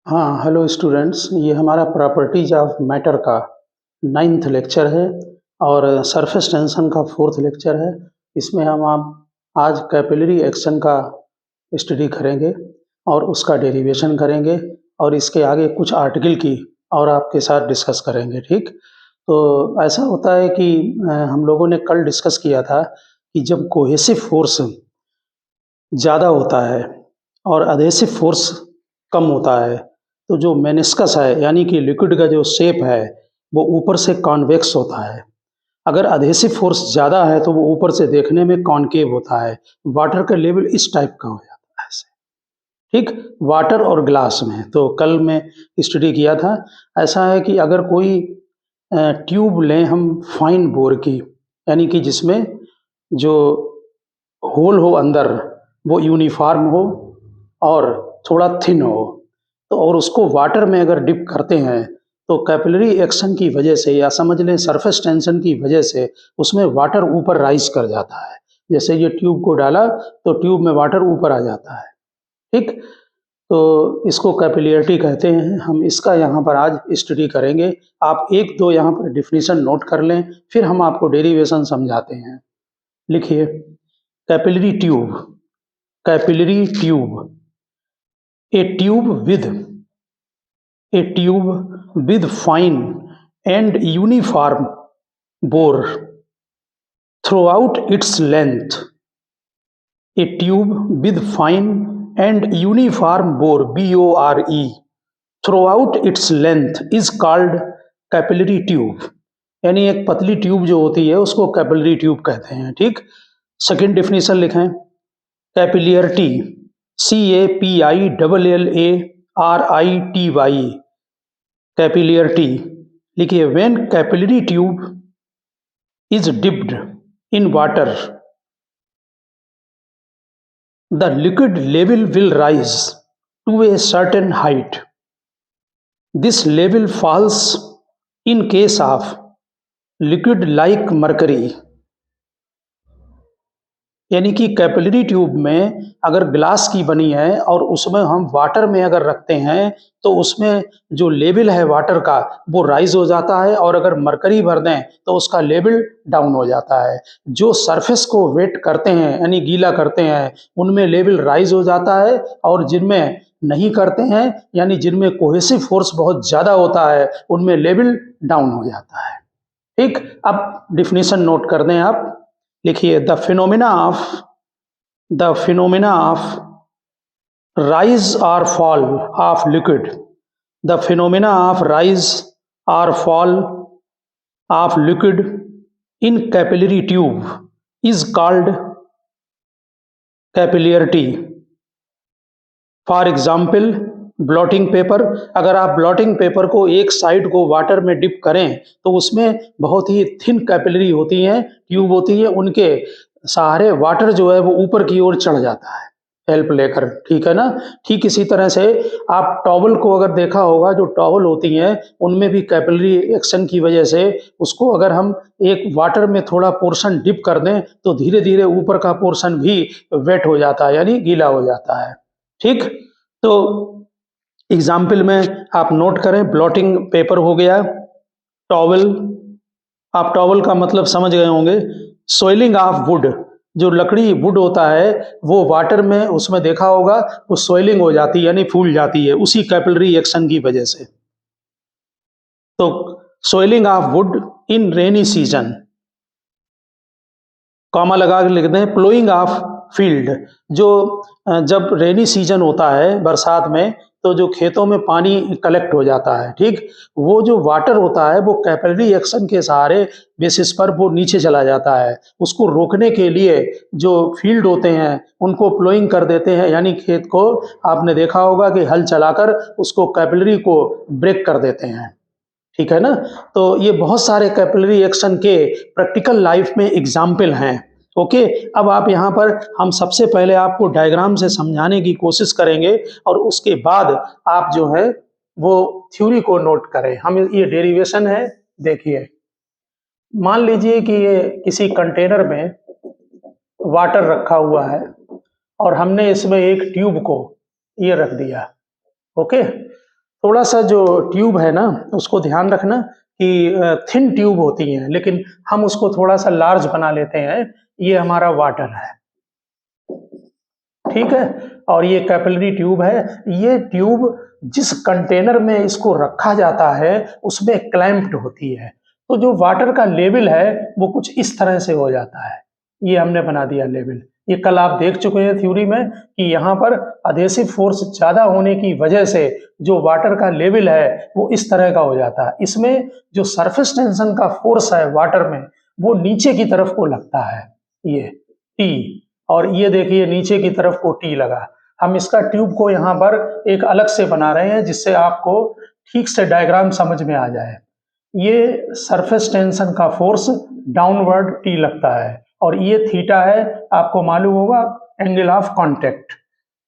हाँ, hello students, ये हमारा प्रॉपर्टीज ऑफ मैटर का 9th लेक्चर है और सरफेस टेंशन का 4th लेक्चर है। इसमें हम आप आज कैपिलरी एक्शन का स्टडी करेंगे और उसका डेरिवेशन करेंगे और इसके आगे कुछ आर्टिकल की और आपके साथ डिस्कस करेंगे। ठीक, तो ऐसा होता है कि हम लोगों ने कल डिस्कस किया था कि जब कोहेसिव फोर्स ज़्यादा होता है और अधेसिव फोर्स कम होता है तो जो मेनिस्कस है यानी कि लिक्विड का जो शेप है वो ऊपर से कॉन्वेक्स होता है। अगर अधेसिव फोर्स ज़्यादा है तो वो ऊपर से देखने में कॉनकेव होता है। वाटर का लेवल इस टाइप का हो जाता है ऐसे। ठीक, वाटर और ग्लास में तो कल मैं स्टडी किया था। ऐसा है कि अगर कोई ट्यूब लें हम फाइन बोर की, यानी कि जिसमें जो होल हो अंदर वो यूनिफॉर्म हो और थोड़ा थिन हो, तो और उसको वाटर में अगर डिप करते हैं तो कैपिलरी एक्शन की वजह से या समझ लें सरफेस टेंशन की वजह से उसमें वाटर ऊपर राइज कर जाता है। जैसे ये ट्यूब को डाला तो ट्यूब में वाटर ऊपर आ जाता है। ठीक, तो इसको कैपिलरिटी कहते हैं। हम इसका यहाँ पर आज स्टडी करेंगे। आप एक दो यहाँ पर डिफिनीशन नोट कर लें, फिर हम आपको डेरिवेशन समझाते हैं। लिखिए, capillary tube. Capillary tube, a tube with fine and uniform bore throughout its length. A tube with fine and uniform bore BORE throughout its length is called capillary tube. यानी एक पतली ट्यूब जो होती है उसको कैपिलरी ट्यूब कहते हैं। ठीक, सेकेंड डेफिनेशन लिखें, कैपिलियरिटी, CAPILLARITY, कैपिलियरिटी। लिखिए, when capillary tube is dipped in water the liquid level will rise to a certain height. This level falls in case of liquid like mercury. यानी कि capillary tube में अगर glass की बनी है और उसमें हम वाटर में अगर रखते हैं तो उसमें जो लेवल है वाटर का वो राइज हो जाता है, और अगर मरकरी भर दें तो उसका लेवल डाउन हो जाता है। जो सरफेस को वेट करते हैं यानी गीला करते हैं उनमें लेवल राइज हो जाता है, और जिनमें नहीं करते हैं यानी जिनमें कोहेसिव फोर्स बहुत ज़्यादा होता है उनमें लेवल डाउन हो जाता है। ठीक, अब डिफिनीशन नोट कर दें आप। लिखिए, the phenomena of rise or fall of liquid, the phenomena of rise or fall of liquid in capillary tube is called capillarity. For example, blotting paper. अगर आप ब्लॉटिंग पेपर को एक साइड को water में डिप करें तो उसमें बहुत ही थिन कैपिलरी होती हैं, ट्यूब होती है, उनके सहारे वाटर जो है वो ऊपर की ओर चढ़ जाता है हेल्प लेकर। ठीक है ना। ठीक इसी तरह से आप टॉवल को अगर देखा होगा, जो टॉवल होती हैं उनमें भी कैपिलरी एक्शन की वजह से उसको अगर हम एक वाटर में थोड़ा पोर्शन डिप कर दें तो धीरे धीरे ऊपर का पोर्शन भी वेट हो जाता है यानी गीला हो जाता है। ठीक, तो एग्जाम्पल में आप नोट करें, ब्लॉटिंग पेपर हो गया, टॉवल, आप टॉवल का मतलब समझ गए होंगे। सोइलिंग ऑफ वुड, जो लकड़ी वुड होता है वो वाटर में उसमें देखा होगा वो सोइलिंग हो जाती है यानी फूल जाती है उसी कैपिलरी एक्शन की वजह से। तो soiling of wood in rainy season, comma लगा के लिख दें, प्लोइंग ऑफ फील्ड, जो जब रेनी सीजन होता है बरसात में तो जो खेतों में पानी कलेक्ट हो जाता है, ठीक, वो जो वाटर होता है वो कैपिलरी एक्शन के सहारे बेसिस पर वो नीचे चला जाता है। उसको रोकने के लिए जो फील्ड होते हैं उनको प्लोइंग कर देते हैं, यानी खेत को आपने देखा होगा कि हल चलाकर उसको कैपिलरी को ब्रेक कर देते हैं। ठीक है ना। तो ये बहुत सारे कैपिलरी एक्शन के प्रैक्टिकल लाइफ में एग्जाम्पल हैं। ओके, अब आप यहाँ पर हम सबसे पहले आपको डायग्राम से समझाने की कोशिश करेंगे और उसके बाद आप जो है वो थ्योरी को नोट करें। हम ये डेरिवेशन है, देखिए, मान लीजिए कि ये किसी कंटेनर में वाटर रखा हुआ है और हमने इसमें एक ट्यूब को ये रख दिया। ओके, थोड़ा सा जो ट्यूब है ना उसको ध्यान रखना कि थिन ट्यूब होती है, लेकिन हम उसको थोड़ा सा लार्ज बना लेते हैं। ये हमारा वाटर है, ठीक है, और ये कैपिलरी ट्यूब है। ये ट्यूब जिस कंटेनर में इसको रखा जाता है उसमें क्लैंप्ड होती है, तो जो वाटर का लेवल है वो कुछ इस तरह से हो जाता है। ये हमने बना दिया लेवल। ये कल आप देख चुके हैं थ्योरी में कि यहाँ पर अधेसिव फोर्स ज्यादा होने की वजह से जो वाटर का लेवल है वो इस तरह का हो जाता है। इसमें जो सरफेस टेंशन का फोर्स है वाटर में वो नीचे की तरफ को लगता है, ये टी, और ये देखिए नीचे की तरफ को टी लगा। हम इसका ट्यूब को यहाँ पर एक अलग से बना रहे हैं जिससे आपको ठीक से डायग्राम समझ में आ जाए। ये सरफेस टेंशन का फोर्स डाउनवर्ड टी लगता है और ये थीटा है, आपको मालूम होगा एंगल ऑफ कांटेक्ट,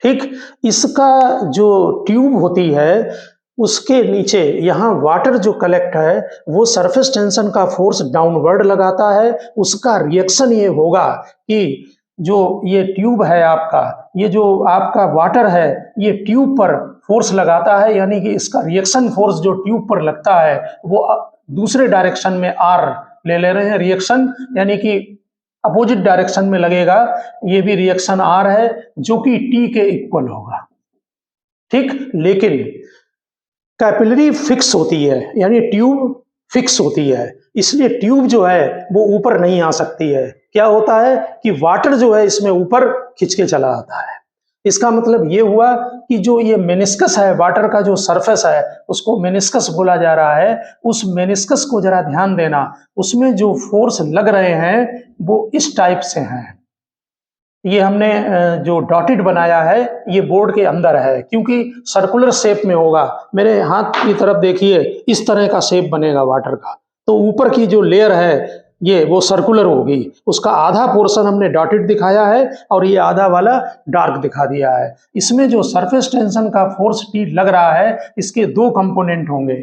ठीक। इसका जो ट्यूब होती है उसके नीचे यहाँ वाटर जो कलेक्ट है वो सरफेस टेंशन का फोर्स डाउनवर्ड लगाता है। उसका रिएक्शन ये होगा कि जो ये ट्यूब है आपका, ये जो आपका वाटर है ये ट्यूब पर फोर्स लगाता है, यानी कि इसका रिएक्शन फोर्स जो ट्यूब पर लगता है वो दूसरे डायरेक्शन में आर ले रहे हैं रिएक्शन, यानी कि अपोजिट डायरेक्शन में लगेगा। ये भी रिएक्शन आर है जो कि टी के इक्वल होगा, ठीक। लेकिन कैपिलरी फिक्स होती है, यानी ट्यूब फिक्स होती है, इसलिए ट्यूब जो है वो ऊपर नहीं आ सकती है। क्या होता है कि वाटर जो है इसमें ऊपर खिंच के चला आता है। इसका मतलब ये हुआ कि जो ये मेनिस्कस है, वाटर का जो सरफेस है उसको मेनिस्कस बोला जा रहा है। उस मेनिस्कस को जरा ध्यान देना, उसमें जो फोर्स लग रहे हैं वो इस टाइप से हैं। ये हमने जो डॉटेड बनाया है ये बोर्ड के अंदर है, क्योंकि सर्कुलर शेप में होगा। मेरे हाथ की तरफ देखिए, इस तरह का शेप बनेगा वाटर का, तो ऊपर की जो लेयर है ये वो सर्कुलर होगी। उसका आधा पोर्शन हमने डॉटेड दिखाया है और ये आधा वाला डार्क दिखा दिया है। इसमें जो सरफेस टेंशन का फोर्स टी लग रहा है इसके दो कंपोनेंट होंगे,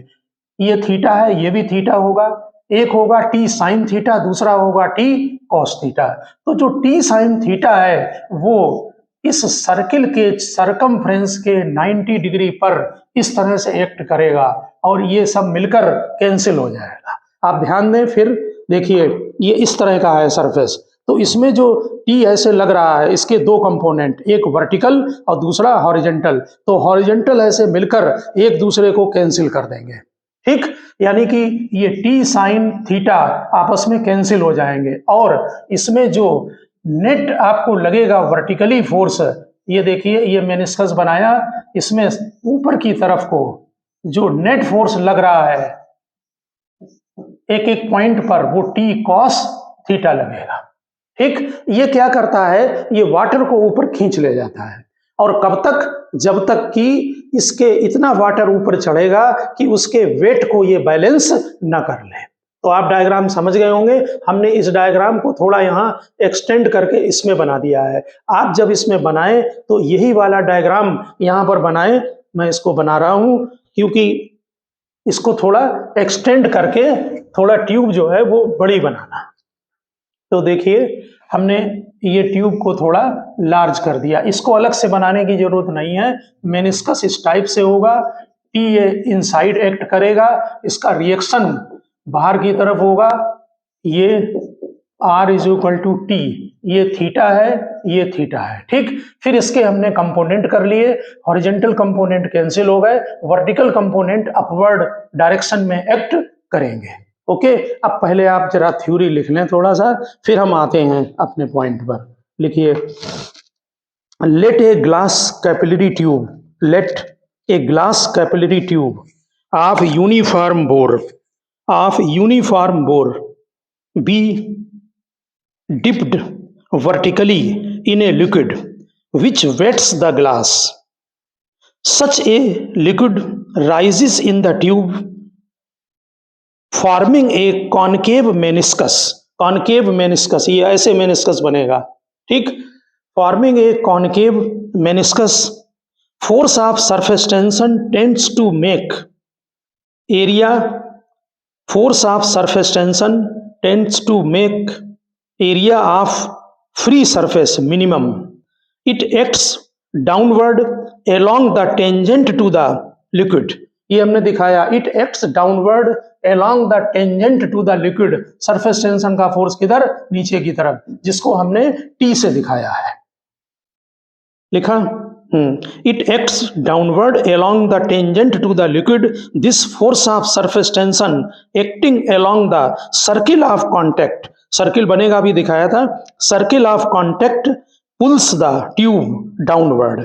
ये थीटा है, ये भी थीटा होगा। एक होगा टी साइन थीटा, दूसरा होगा टी कॉस थीटा। तो जो टी साइन थीटा है वो इस सर्किल के सरकमफ्रेंस के 90 डिग्री पर इस तरह से एक्ट करेगा और ये सब मिलकर कैंसिल हो जाएगा। आप ध्यान दें, फिर देखिए ये इस तरह का है सरफेस, तो इसमें जो टी ऐसे लग रहा है इसके दो कंपोनेंट, एक वर्टिकल और दूसरा हॉरिजॉन्टल, तो हॉरिजॉन्टल ऐसे मिलकर एक दूसरे को कैंसिल कर देंगे, ठीक। यानी कि ये टी साइन थीटा आपस में कैंसिल हो जाएंगे और इसमें जो नेट आपको लगेगा वर्टिकली फोर्स, ये देखिए ये मेनिस्कस बनाया, इसमें ऊपर की तरफ को जो नेट फोर्स लग रहा है एक एक पॉइंट पर वो टी कॉस थीटा लगेगा, ठीक। ये क्या करता है, ये वाटर को ऊपर खींच ले जाता है, और कब तक, जब तक कि इसके इतना वाटर ऊपर चढ़ेगा कि उसके वेट को ये बैलेंस न कर ले। तो आप डायग्राम समझ गए होंगे। हमने इस डायग्राम को थोड़ा यहाँ एक्सटेंड करके इसमें बना दिया है। आप जब इसमें बनाएं तो यही वाला डायग्राम यहाँ पर बनाएं। मैं इसको बना रहा हूँ क्योंकि इसको थोड़ा एक्सटेंड करके थोड़ा ट्यूब जो है वो बड़ी बनाना। तो देखिए हमने ये ट्यूब को थोड़ा लार्ज कर दिया, इसको अलग से बनाने की जरूरत नहीं है। मेनिस्कस इस टाइप से होगा, टी ये इनसाइड एक्ट करेगा, इसका रिएक्शन बाहर की तरफ होगा, ये R is equal to T, ये थीटा है, ये थीटा है, ठीक। फिर इसके हमने कंपोनेंट कर लिए, हॉरिजॉन्टल कंपोनेंट कैंसिल हो गए, वर्टिकल कंपोनेंट अपवर्ड डायरेक्शन में एक्ट करेंगे। ओके, अब पहले आप जरा थ्योरी लिख लें थोड़ा सा, फिर हम आते हैं अपने पॉइंट पर। लिखिए, let a glass capillary tube, let a glass capillary tube of uniform bore be dipped vertically in a liquid which wets the glass. Such a liquid rises in the tube forming a concave meniscus. Concave meniscus, ये ऐसे meniscus बनेगा, ठीक। Forming a concave meniscus, force of surface tension tends to make area, force of surface tension tends to make area of free surface minimum. It acts downward along the tangent to the liquid ये हमने दिखाया। It acts downward along the tangent to the liquid, surface tension का force किधर, नीचे की तरफ, जिसको हमने टी से दिखाया है। लिखा, it acts downward along the tangent to the liquid, this force of surface tension acting along the circle of contact, circle बनेगा भी दिखाया था, circle of contact pulls the tube downward,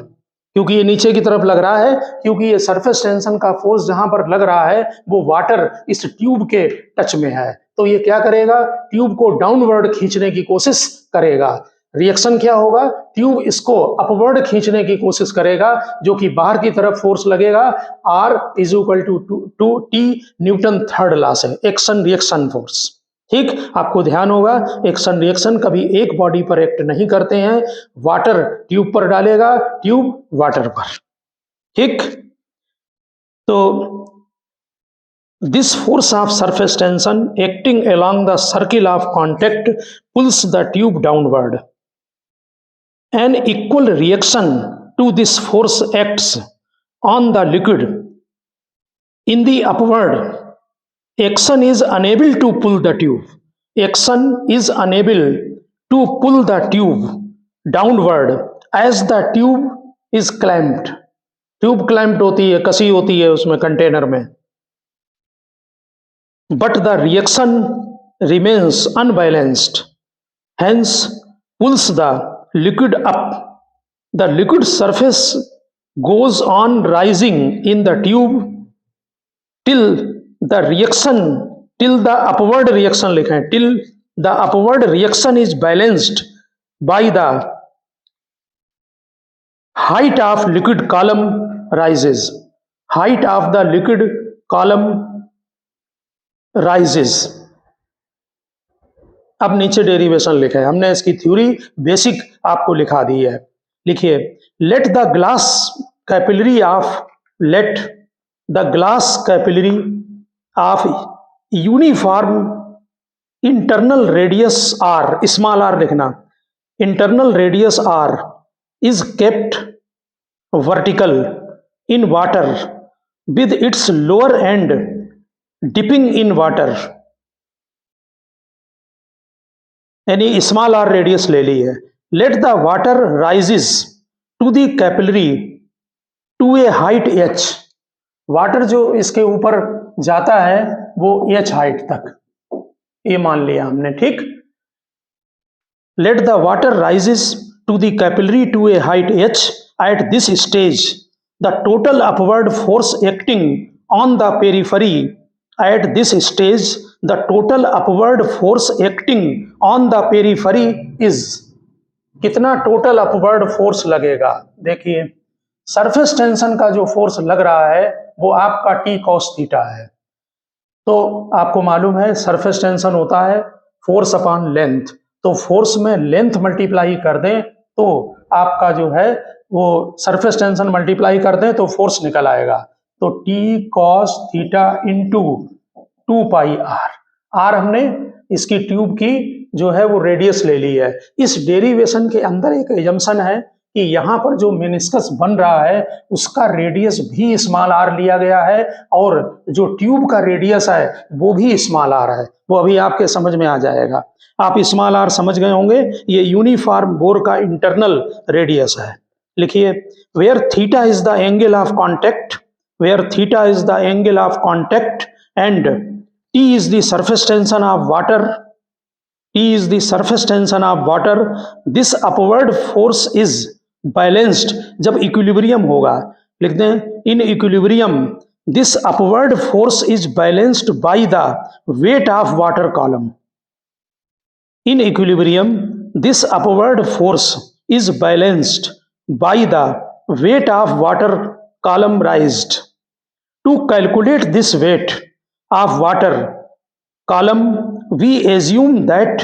क्योंकि ये नीचे की तरफ लग रहा है, क्योंकि ये सरफेस टेंशन का फोर्स जहां पर लग रहा है वो वाटर इस ट्यूब के टच में है, तो ये क्या करेगा, ट्यूब को डाउनवर्ड खींचने की कोशिश करेगा। रिएक्शन क्या होगा, ट्यूब इसको अपवर्ड खींचने की कोशिश करेगा, जो कि बाहर की तरफ फोर्स लगेगा, R is equal to T, Newton third law से, एक्शन रिएक्शन फोर्स। ठीक, आपको ध्यान होगा एक्शन रिएक्शन कभी एक बॉडी पर एक्ट नहीं करते हैं, वाटर ट्यूब पर डालेगा, ट्यूब वाटर पर। ठीक, तो this force of surface tension acting along the circle of contact pulls the tube downward, an equal reaction to this force acts on the liquid in the upward. Action is unable to pull the tube. Action is unable to pull the tube downward as the tube is clamped. Tube clamped होती है, कसी होती है उसमें container में, but the reaction remains unbalanced, hence pulls the liquid up. The liquid surface goes on rising in the tube till the upward reaction लिखा है, till the upward reaction is balanced by the height of liquid column rises. Height of the liquid column rises. अब नीचे derivation लिखा है, हमने इसकी theory basic आपको लिखा दी है। लिखिए, let the glass capillary of uniform internal radius R, small R लिखना, internal radius R is kept vertical in water with its lower end dipping in water, यानी स्मॉल आर रेडियस ले ली है। Let the water rises to the capillary to a height h, water जो इसके ऊपर जाता है वो h हाइट तक, ये मान लिया हमने। ठीक, let the water rises to the capillary to a height h, at this stage the total upward force acting on the periphery, at this stage the total upward force acting on the periphery is, कितना total upward force लगेगा, देखिए surface tension का जो force लग रहा है वो आपका टी कॉस थीटा है, तो आपको मालूम है सरफेस टेंशन होता है फोर्स अपॉन लेंथ, तो फोर्स में लेंथ मल्टीप्लाई कर दें तो आपका जो है वो सरफेस टेंशन मल्टीप्लाई कर दें तो फोर्स निकल आएगा, तो T cos theta into 2 pi R, R हमने इसकी ट्यूब की जो है वो रेडियस ले ली है। इस डेरिवेशन के अंदर एक एजम्पशन है कि यहाँ पर जो मेनिस्कस बन रहा है उसका रेडियस भी स्मॉल आर लिया गया है और जो ट्यूब का रेडियस है वो भी स्मॉल आर है, वो अभी आपके समझ में आ जाएगा। आप स्मॉल आर समझ गए होंगे, ये यूनिफॉर्म बोर का इंटरनल रेडियस है। लिखिए, where theta is the angle of contact, where theta is the angle of contact and T is the surface tension of water, T is the surface tension of water, this upward force is balanced, जब equilibrium होगा लिख दें, in equilibrium this upward force is balanced by the weight of water column, in equilibrium this upward force is balanced by the weight of water column raised. To calculate this weight of water column we assume that,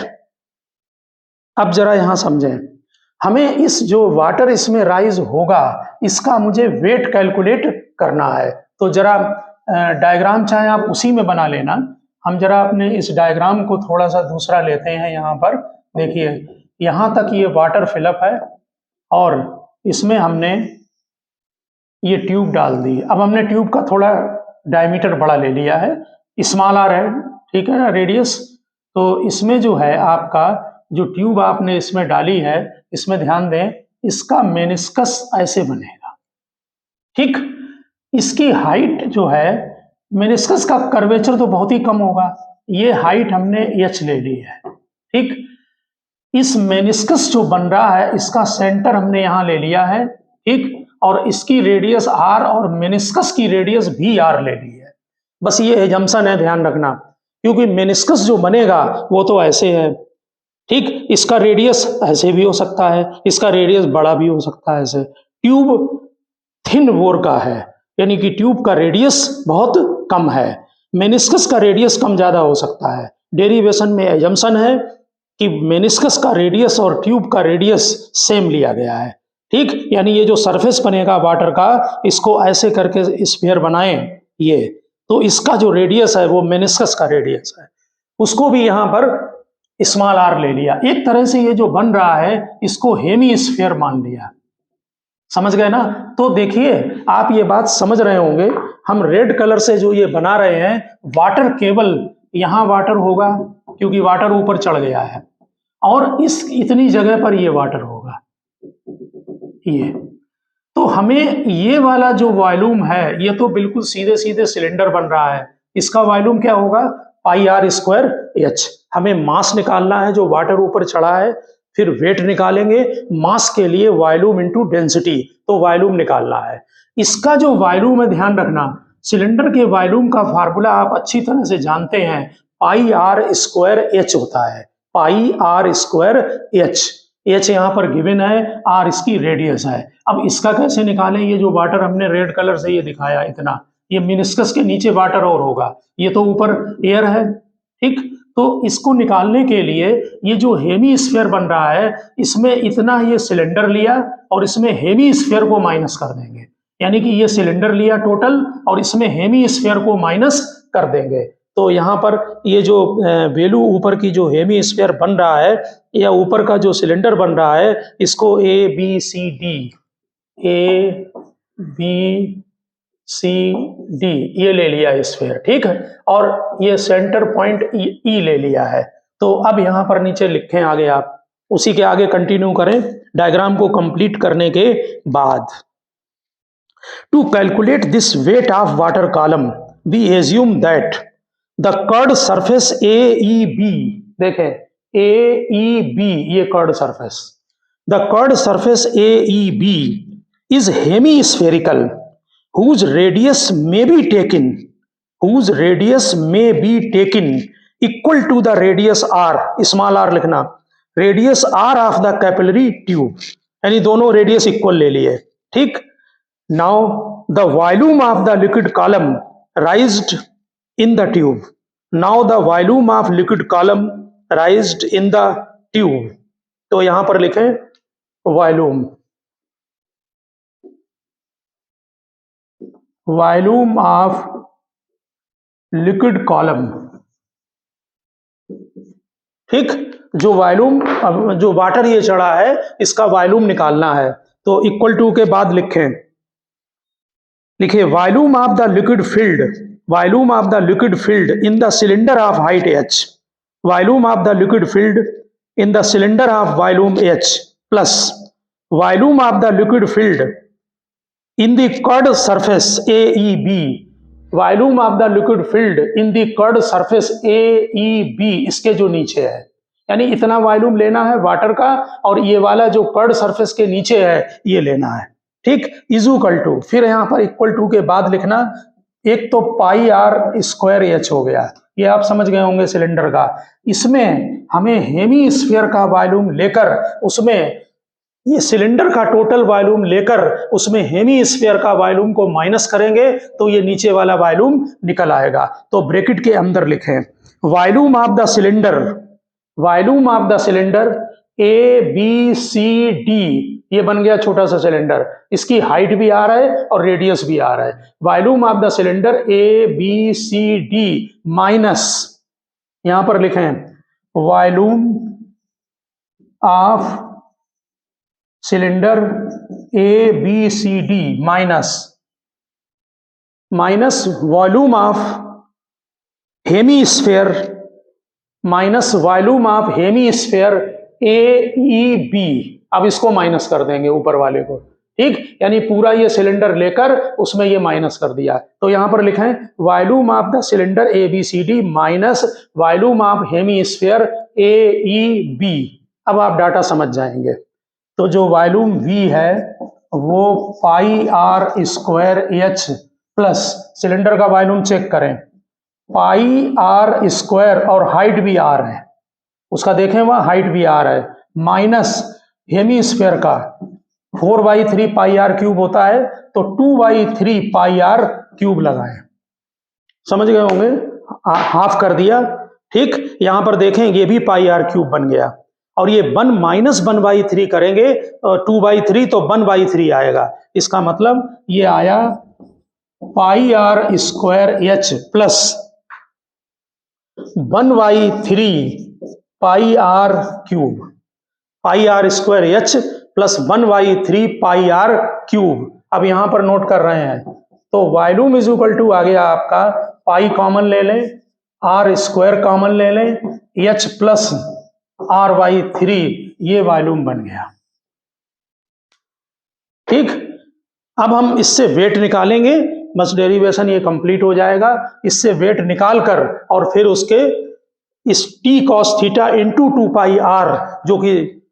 अब जरा यहां समझें, हमें इस जो water इसमें rise होगा इसका मुझे वेट कैलकुलेट करना है, तो जरा डायग्राम चाहे आप उसी में बना लेना, हम जरा अपने इस डायग्राम को थोड़ा सा दूसरा लेते हैं। यहाँ पर देखिए, यहाँ तक ये वाटर फिलअप है और इसमें हमने ये ट्यूब डाल दी। अब हमने ट्यूब का थोड़ा डायमीटर बड़ा ले लिया है, स्मॉल आर है, ठीक है ना, रेडियस। तो इसमें जो है आपका जो ट्यूब आपने इसमें डाली है, इसमें ध्यान दें, इसका मेनिस्कस ऐसे बनेगा, ठीक। इसकी हाइट जो है, मेनिस्कस का कर्वेचर तो बहुत ही कम होगा, ये हाइट हमने h ले ली है, ठीक। इस मेनिस्कस जो बन रहा है इसका सेंटर हमने यहां ले लिया है, ठीक, और इसकी रेडियस r और मेनिस्कस की रेडियस भी r ले ली है। बस ये एजम्पशन है, ध्यान रखना, क्योंकि मेनिस्कस जो बनेगा वो तो ऐसे है, ठीक, इसका रेडियस ऐसे भी हो सकता है, इसका रेडियस बड़ा भी हो सकता है ऐसे। ट्यूब थिन बोर का है, यानी कि ट्यूब का रेडियस बहुत कम है, मेनिस्कस का रेडियस कम ज्यादा हो सकता है। डेरिवेशन में एजम्पशन है कि मेनिस्कस का रेडियस और ट्यूब का रेडियस सेम लिया गया है, ठीक। यानी ये जो सरफेस बनेगा वाटर का, इसको ऐसे करके स्फीयर बनाएं ये, तो इसका जो रेडियस है वो मेनिस्कस का रेडियस है, उसको भी यहां पर स्मॉल आर ले लिया। एक तरह से ये जो बन रहा है इसको हेमी स्फीयर मान लिया, समझ गए ना। तो देखिए आप ये बात समझ रहे होंगे, हम रेड कलर से जो ये बना रहे हैं वाटर केवल, यहां वाटर होगा क्योंकि वाटर ऊपर चढ़ गया है, और इस इतनी जगह पर ये वाटर होगा, ये। तो हमें ये वाला जो वॉल्यूम है, ये तो बिल्कुल सीधे सीधे सिलेंडर बन रहा है, इसका वॉल्यूम क्या होगा, पाई आर स्क्वायर एच। हमें मास निकालना है जो वाटर ऊपर चढ़ा है, फिर वेट निकालेंगे, मास के लिए वॉल्यूम इनटू डेंसिटी, तो वॉल्यूम निकालना है। इसका जो वॉल्यूम है, ध्यान रखना, सिलेंडर के वॉल्यूम का फार्मूला आप अच्छी तरह से जानते हैं, पाई आर स्क्वायर एच होता है, पाई आर स्क्वायर एच। एच यहाँ पर गिवन है, आर इसकी रेडियस है। अब इसका कैसे निकालें, ये जो वाटर हमने रेड कलर से ये दिखाया इतना, ये मेनिस्कस के नीचे वाटर और होगा, ये तो ऊपर एयर है, ठीक। तो इसको निकालने के लिए ये जो हेमी स्फीयर बन रहा है, इसमें इतना ये सिलेंडर लिया और इसमें हेमी स्फीयर को माइनस कर देंगे, यानी कि ये सिलेंडर लिया टोटल और इसमें हेमी स्फीयर को माइनस कर देंगे। तो यहाँ पर ये जो वैल्यू ऊपर की जो हेमी स्फीयर बन रहा है, या ऊपर का जो सिलेंडर बन रहा है, इसको ए बी सी डी ये ले लिया स्फीयर, ठीक है, और ये सेंटर पॉइंट ई ले लिया है। तो अब यहां पर नीचे लिखें आगे, आप उसी के आगे कंटिन्यू करें डायग्राम को कंप्लीट करने के बाद। To calculate this weight of water column we assume that the curved surface A E B, देखें ए ई बी, ये curved surface, the curved surface A E B is hemispherical whose radius may be taken equal to the radius r, small r लिखना, radius r of the capillary tube, यानी दोनों radius equal ले लिए, ठीक। now the volume of the liquid column raised in the tube, now the volume of liquid column raised in the tube, तो यहां पर लिखें वॉल्यूम ऑफ लिक्विड कॉलम, ठीक। जो वॉल्यूम, जो वाटर ये चढ़ा है इसका वॉल्यूम निकालना है, तो इक्वल टू के बाद लिखे volume of the liquid filled in the cylinder of height h, volume of the liquid filled in the cylinder of volume h plus volume of the liquid field in the curved surface AEB, volume of the liquid filled in the curved surface AEB, इसके जो नीचे है, यानी इतना volume लेना है water का, और ये वाला जो कर्ड सरफेस के नीचे है ये लेना है, ठीक। इक्वल टू, फिर यहाँ पर इक्वल टू के बाद लिखना, एक तो पाई आर स्क्वायर एच हो गया, ये आप समझ गए होंगे सिलेंडर का। इसमें हमें हेमी स्फीयर का वॉल्यूम लेकर, उसमें ये सिलेंडर का टोटल वॉल्यूम लेकर उसमें हेमी स्फीयर का वॉल्यूम को माइनस करेंगे तो ये नीचे वाला वॉल्यूम निकल आएगा। तो ब्रैकेट के अंदर लिखें volume of the cylinder A B C D, ये बन गया छोटा सा सिलेंडर, इसकी हाइट भी आ रहा है और रेडियस भी आ रहा है। Volume of the cylinder A B C D minus, यहां पर लिखें volume of cylinder A B C D minus volume of hemisphere minus volume of hemisphere AEB। अब इसको माइनस कर देंगे ऊपर वाले को, ठीक, यानी पूरा ये सिलेंडर लेकर उसमें ये माइनस कर दिया। तो यहां पर लिखें volume of the cylinder ABCD minus volume of hemisphere AEB। अब आप डाटा समझ जाएंगे। तो जो वॉल्यूम V है वो pi R square H plus cylinder का वॉल्यूम चेक करें, पाई आर स्क्वायर और हाइट भी R है, उसका देखें वहां हाइट भी R है, माइनस हेमीस्फेयर का 4/3 पाई आर क्यूब होता है, तो 2/3 पाई आर क्यूब लगाएं। समझ गए होंगे, हाफ कर दिया, ठीक। यहां पर देखें ये भी पाई आर क्यूब बन गया, और ये 1 माइनस 1/3 करेंगे 2/3, तो 1/3 आएगा। इसका मतलब ये आया pi R square H plus 1/3 pi R cube, pi R square H plus 1/3 pi R cube. अब यहां पर नोट कर रहे हैं, तो वॉल्यूम इज इक्वल टू आ गया आपका, पाई कॉमन ले लें, आर स्क्वायर कॉमन ले लें, H प्लस R/3, ये वॉल्यूम बन गया, ठीक। अब हम इससे वेट निकालेंगे, बस डेरिवेशन ये कंप्लीट हो जाएगा। इससे वेट निकाल कर और फिर उसके इस T cos थीटा इंटू 2 पाई R, जो कि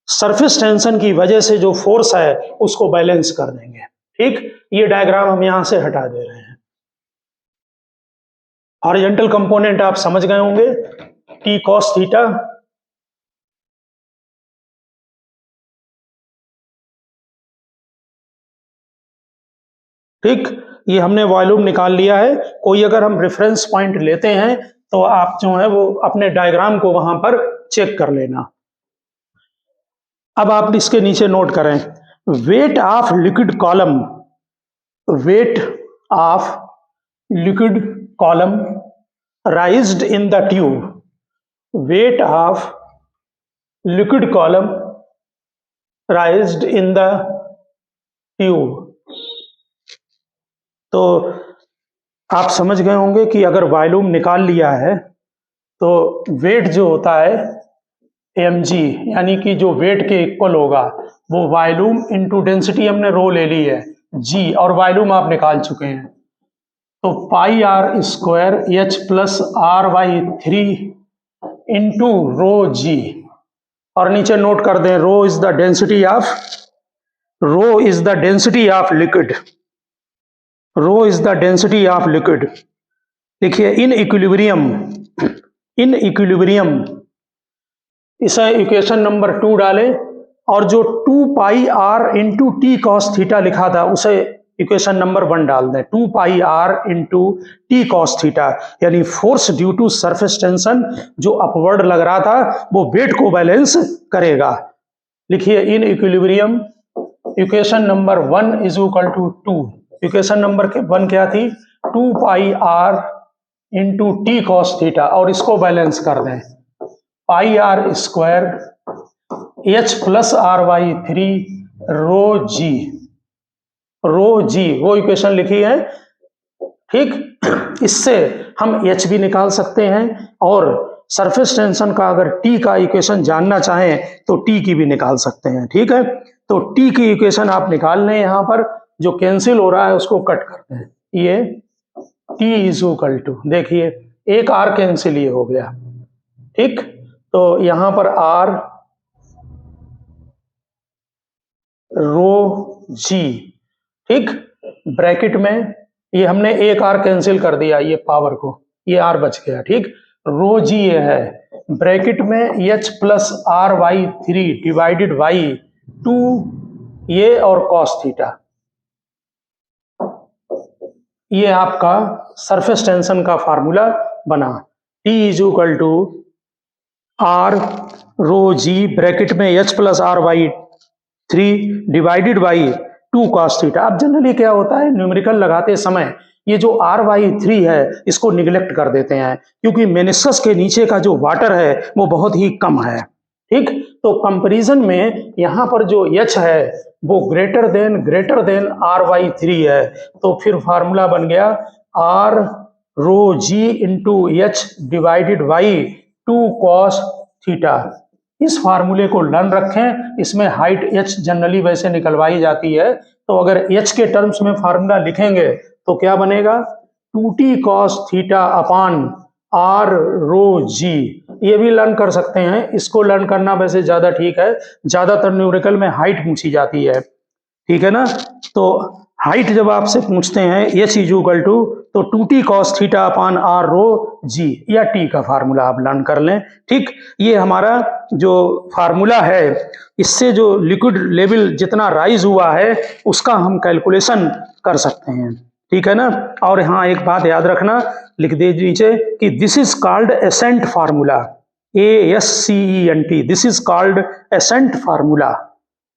सरफेस टेंशन की वजह से जो फोर्स है उसको बैलेंस कर देंगे, ठीक। ये डायग्राम हम यहां से हटा दे रहे हैं। हॉरिजॉन्टल कंपोनेंट आप समझ गए होंगे, T cos थीटा, ठीक। ये हमने वॉल्यूम निकाल लिया है। कोई अगर हम रेफरेंस पॉइंट लेते हैं तो आप जो है वो अपने डायग्राम को वहां पर चेक कर लेना। अब आप इसके नीचे नोट करें, weight of liquid column, weight of liquid column राइज्ड in the tube, weight of liquid column राइज्ड in the tube. तो आप समझ गए होंगे कि अगर वॉल्यूम निकाल लिया है तो वेट जो होता है mg, यानी कि जो वेट के इक्वल होगा वो वॉल्यूम इंटू डेंसिटी, हमने रो ले ली है g, और वॉल्यूम आप निकाल चुके हैं। तो pi R square H plus R/3 into rho g, और नीचे नोट कर दें rho is the density of liquid, rho is the density of liquid. देखिए इन इक्विलिब्रियम इसे इक्वेशन नंबर 2 डालें, और जो 2 pi R into T cos theta लिखा था उसे इक्वेशन नंबर 1 डाल दें, 2 pi R into T cos theta, यानी force due to surface tension जो अपवर्ड लग रहा था वो वेट को बैलेंस करेगा। लिखिए in equilibrium equation number 1 is equal to 2, equation number 1 क्या थी, 2 pi R into T cos theta, और इसको बैलेंस कर दें, pi R square H plus R/3 rho G, वो इक्वेशन लिखी है, ठीक। इससे हम H भी निकाल सकते हैं, और सरफेस टेंशन का अगर T का इक्वेशन जानना चाहें तो T की भी निकाल सकते हैं, ठीक है। तो T की इक्वेशन आप निकाल लें, यहां पर जो कैंसिल हो रहा है उसको कट करते हैं, ये T इज इक्वल टू, देखिए एक R कैंसिल ये हो गया, ठीक। तो यहां पर R रो जी, ठीक, ब्रैकेट में ये हमने एक R कैंसिल कर दिया, ये पावर को, ये R बच गया, ठीक। रो जी ये है, ब्रैकेट में H plus R/3 divided by 2 ये और कॉस थीटा, ये आपका सरफेस टेंशन का फार्मूला बना। T is equal to R rho g bracket में H plus R/3 divided by 2 cos theta. अब जनरली क्या होता है, न्यूमेरिकल लगाते समय ये जो R/3 है इसको निगलेक्ट कर देते हैं, क्योंकि मेनिस्कस के नीचे का जो वाटर है वो बहुत ही कम है, ठीक, तो कंपैरिजन में यहाँ पर जो H है वो ग्रेटर देन R/3 है, तो फिर फार्मूला बन गया R rho G into H divided by 2 cos theta. इस फार्मूले को लर्न रखें, इसमें हाइट H जनरली वैसे निकलवाई जाती है, तो अगर H के टर्म्स में फार्मूला लिखेंगे तो क्या बनेगा 2t cos theta upon R rho G। ये भी लर्न कर सकते हैं, इसको लर्न करना वैसे ज्यादा ठीक है, ज्यादातर न्यूमेरिकल में हाइट पूछी जाती है, ठीक है ना। तो हाइट जब आपसे पूछते हैं H इज इक्वल टू तो 2t cos theta upon R rho G या T का फार्मूला आप लर्न कर लें। ठीक, ये हमारा जो फार्मूला है, इससे जो लिक्विड लेवल जितना राइज हुआ है उसका हम कैलकुलेशन कर सकते हैं, ठीक है ना। और हाँ, एक बात याद रखना, लिख दीजिए कि this is called ascent formula, ASCENT, this is called ascent formula.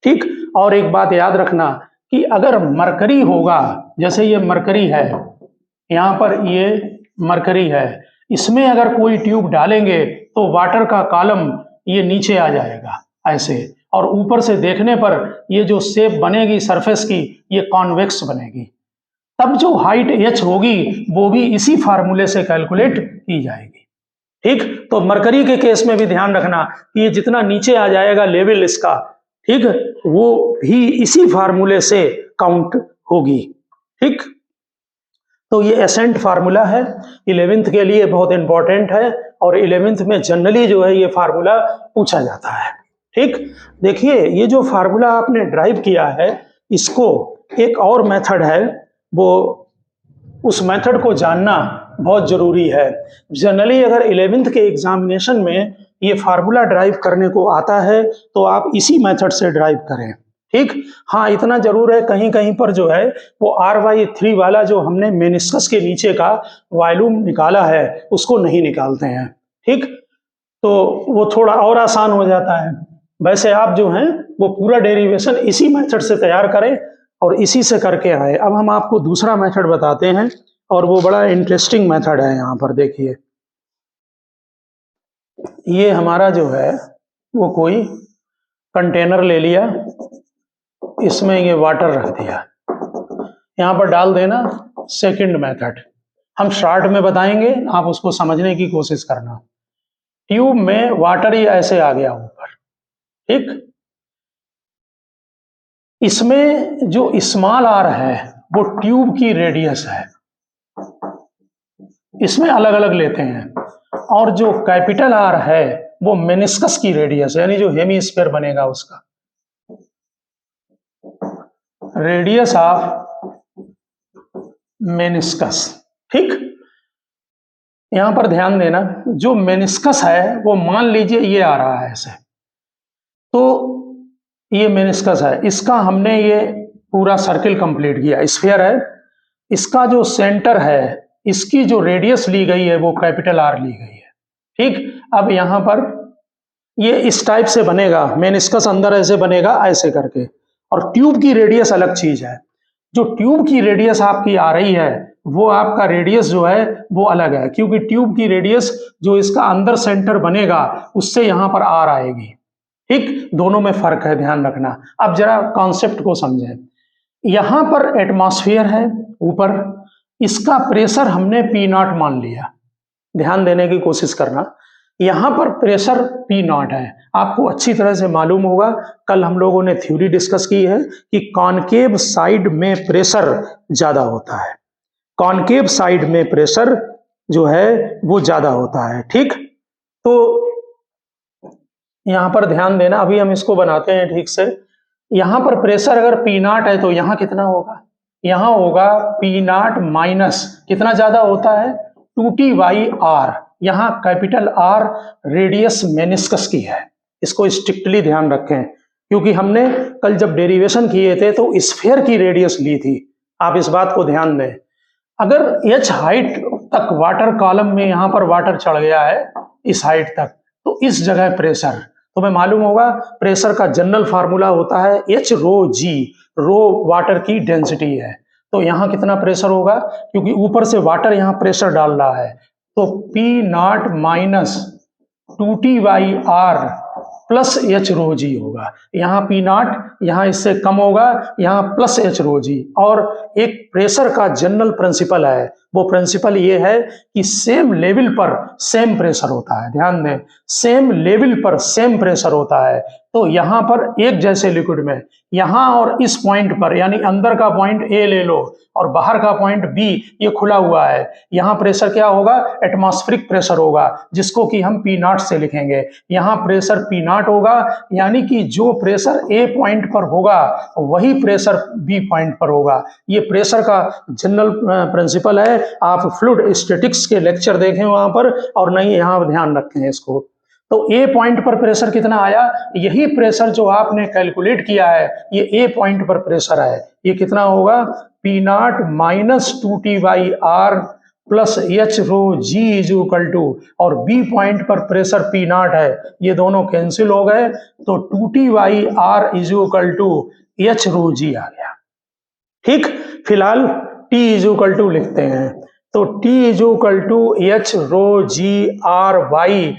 ठीक, और एक बात याद रखना कि अगर मरकरी होगा, जैसे ये मरकरी है, यहाँ पर ये मरकरी है, इसमें अगर कोई ट्यूब डालेंगे तो वाटर का कॉलम ये नीचे आ जाएगा ऐसे, और ऊपर से देखने पर ये जो शेप बनेगी सरफेस की ये कॉन्वेक्स बनेगी, तब जो हाइट H होगी वो भी इसी फार्मूले से कैलकुलेट की जाएगी। ठीक, तो मरकरी के केस में भी ध्यान रखना कि ये जितना नीचे आ जाएगा लेवल इसका, ठीक, वो भी इसी फार्मूले से काउंट होगी। ठीक, तो ये एसेंट फार्मूला है, 11th के लिए बहुत इंपॉर्टेंट है, और 11th में जनरली जो है ये फार्मूला पूछा जाता है। ठीक, देखिए ये जो फार्मूला आपने ड्राइव किया है, इसको एक और मेथड है, वो उस मेथड को जानना बहुत जरूरी है। जनरली अगर 11th के एग्जामिनेशन में ये फार्मूला ड्राइव करने को आता है तो आप इसी मेथड से ड्राइव करें। ठीक, हाँ इतना जरूर है, कहीं कहीं पर जो है वो R/3 वाला जो हमने मेनिस्कस के नीचे का वॉल्यूम निकाला है उसको नहीं निकालते हैं। ठीक, तो वो थोड़ा और आसान हो जाता है। वैसे आप जो हैं वो पूरा डेरिवेशन इसी मेथड से तैयार करें और इसी से करके आए। अब हम आपको दूसरा मेथड बताते हैं, और वो बड़ा इंटरेस्टिंग मेथड है। यहाँ पर देखिए, ये हमारा जो है वो कोई कंटेनर ले लिया, इसमें ये वाटर रख दिया, यहाँ पर डाल देना सेकंड मेथड। हम शॉर्ट में बताएंगे, आप उसको समझने की कोशिश करना। ट्यूब में वाटर ही ऐसे आ गया ऊपर, ठीक, इसमें जो स्मॉल आर है वो ट्यूब की रेडियस है, इसमें अलग अलग लेते हैं, और जो कैपिटल आर है वो मेनिस्कस की रेडियस है, यानी जो हेमीस्फीयर बनेगा उसका रेडियस ऑफ मेनिस्कस। ठीक, यहां पर ध्यान देना, जो मेनिस्कस है वो मान लीजिए ये आ रहा है ऐसे, तो ये मेनिस्कस है, इसका हमने ये पूरा सर्किल कंप्लीट किया, स्फीयर है, इसका जो सेंटर है इसकी जो रेडियस ली गई है वो कैपिटल आर ली गई है। ठीक, अब यहां पर ये इस टाइप से बनेगा, मेनिस्कस अंदर ऐसे बनेगा ऐसे करके, और ट्यूब की रेडियस अलग चीज है। जो ट्यूब की रेडियस आपकी आ रही है वो आपका रेडियस जो है वो अलग है, क्योंकि ट्यूब की रेडियस जो इसका अंदर सेंटर बनेगा उससे यहां पर आर आएगी। ठीक, दोनों में फर्क है, ध्यान रखना। अब जरा कॉन्सेप्ट को समझें। यहां पर एटमॉस्फेयर है ऊपर, इसका प्रेशर हमने P0 मान लिया, ध्यान देने की कोशिश करना। यहां पर प्रेशर P0 है, आपको अच्छी तरह से मालूम होगा, कल हम लोगों ने थ्योरी डिस्कस की है कि कॉनकेव साइड में प्रेशर ज्यादा होता है, कॉनकेव साइड में प्रेशर जो है वो ज्यादा होता है। ठीक, तो यहां पर ध्यान देना, अभी हम इसको बनाते हैं ठीक से। यहां पर प्रेशर अगर P0 है तो यहां कितना होगा, यहां होगा P0 माइनस कितना ज्यादा होता है 2T/R, यहां कैपिटल R रेडियस मेनिस्कस की है, इसको स्ट्रिक्टली ध्यान रखें, क्योंकि हमने कल जब डेरिवेशन किए थे तो स्फीयर की रेडियस ली थी, आप इस बात को ध्यान दें। अगर H हाइट तक वाटर कॉलम में यहां पर वाटर चढ़ गया है इस हाइट तक, तो इस जगह प्रेशर, तुम्हें मालूम होगा प्रेशर का जनरल फार्मूला होता है H रो G, रो वाटर की डेंसिटी है, तो यहां कितना प्रेशर होगा, क्योंकि ऊपर से वाटर यहां प्रेशर डाल रहा है, तो P0 minus 2T/R plus H rho G होगा। यहाँ पी नॉट यहाँ इससे कम होगा, यहाँ प्लस एच रो जी। और एक प्रेशर का जनरल प्रिंसिपल है, वो प्रिंसिपल ये है कि सेम लेवल पर सेम प्रेशर होता है। ध्यान दें, सेम लेवल पर सेम प्रेशर होता है। तो यहाँ पर एक जैसे लिक्विड में यहाँ और इस पॉइंट पर, यानी अंदर का पॉइंट ए ले लो और बाहर का पॉइंट बी, ये खुला हुआ है। यहाँ प्रेशर क्या होगा? एटमॉस्फेरिक प्रेशर होगा, जिसको कि हम पी नॉट से लिखेंगे। यहाँ प्रेशर पी नॉट होगा, यानी कि जो प्रेशर ए पॉइंट पर होगा वही प्रेशर बी पॉइंट पर होगा। ये प्रेशर का जनरल प्रिंसिपल है। आप फ्लूइड स्टैटिक्स के लेक्चर देखें वहां पर, और नहीं यहाँ ध्यान रखें इसको। तो ए पॉइंट पर प्रेशर कितना आया? यही प्रेशर जो आपने कैलकुलेट किया है, ये ए पॉइंट पर प्रेशर है। ये कितना होगा? P naught minus 2T/R plus H rho ji is equal to, और बी पॉइंट पर प्रेशर पी नॉट है, ये दोनों कैंसिल हो गए, तो 2T/R is equal to H rho G आ गया। ठीक, फिलहाल T इज इक्वल टू लिखते हैं, तो T is equal to H rho g R by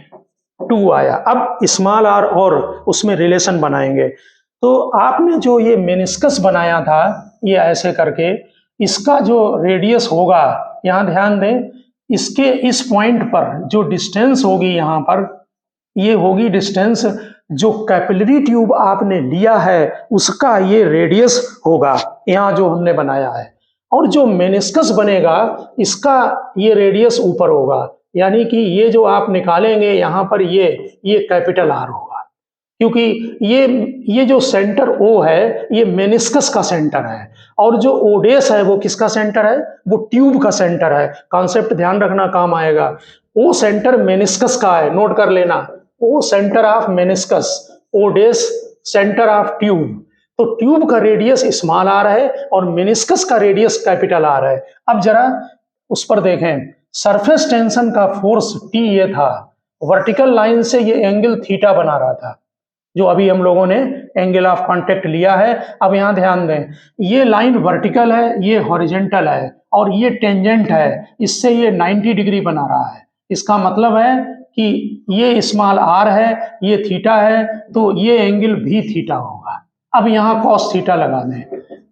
2 आया। अब स्मॉल आर और उसमें रिलेशन बनाएंगे। तो आपने जो ये मेनिस्कस बनाया था, ये ऐसे करके, इसका जो रेडियस होगा, यहाँ ध्यान दें, इसके इस पॉइंट पर जो डिस्टेंस होगी यहाँ पर, ये होगी डिस्टेंस जो कैपिलरी ट्यूब आपने लिया है उसका ये रेडियस होगा, यहाँ जो हमने बनाया है। और जो मेनिस्कस बनेगा इसका ये रेडियस ऊपर होगा, यानी कि ये जो आप निकालेंगे यहाँ पर, ये कैपिटल आर होगा, क्योंकि ये जो सेंटर ओ है ये मेनिस्कस का सेंटर है, और जो ओडेस है वो किसका सेंटर है? वो ट्यूब का सेंटर है। कॉन्सेप्ट ध्यान रखना, काम आएगा। ओ सेंटर मेनिस्कस का है, नोट कर लेना। O centre of meniscus, O dash centre of tube. तो ट्यूब का रेडियस स्मॉल आर है और मेनिस्कस का रेडियस कैपिटल आर है। अब जरा उस पर देखें, सरफेस टेंशन का फोर्स टी ये था, वर्टिकल लाइन से ये एंगल थीटा बना रहा था, जो अभी हम लोगों ने एंगल ऑफ कांटेक्ट लिया है। अब यहाँ ध्यान दें, ये लाइन वर्टिकल है, ये हॉरिजॉन्टल है, और ये टेंजेंट है, इससे ये 90 डिग्री बना रहा है। इसका मतलब है कि ये स्मॉल आर है, ये थीटा है, तो ये एंगल भी थीटा होगा। अब यहाँ कॉस थीटा लगा दें,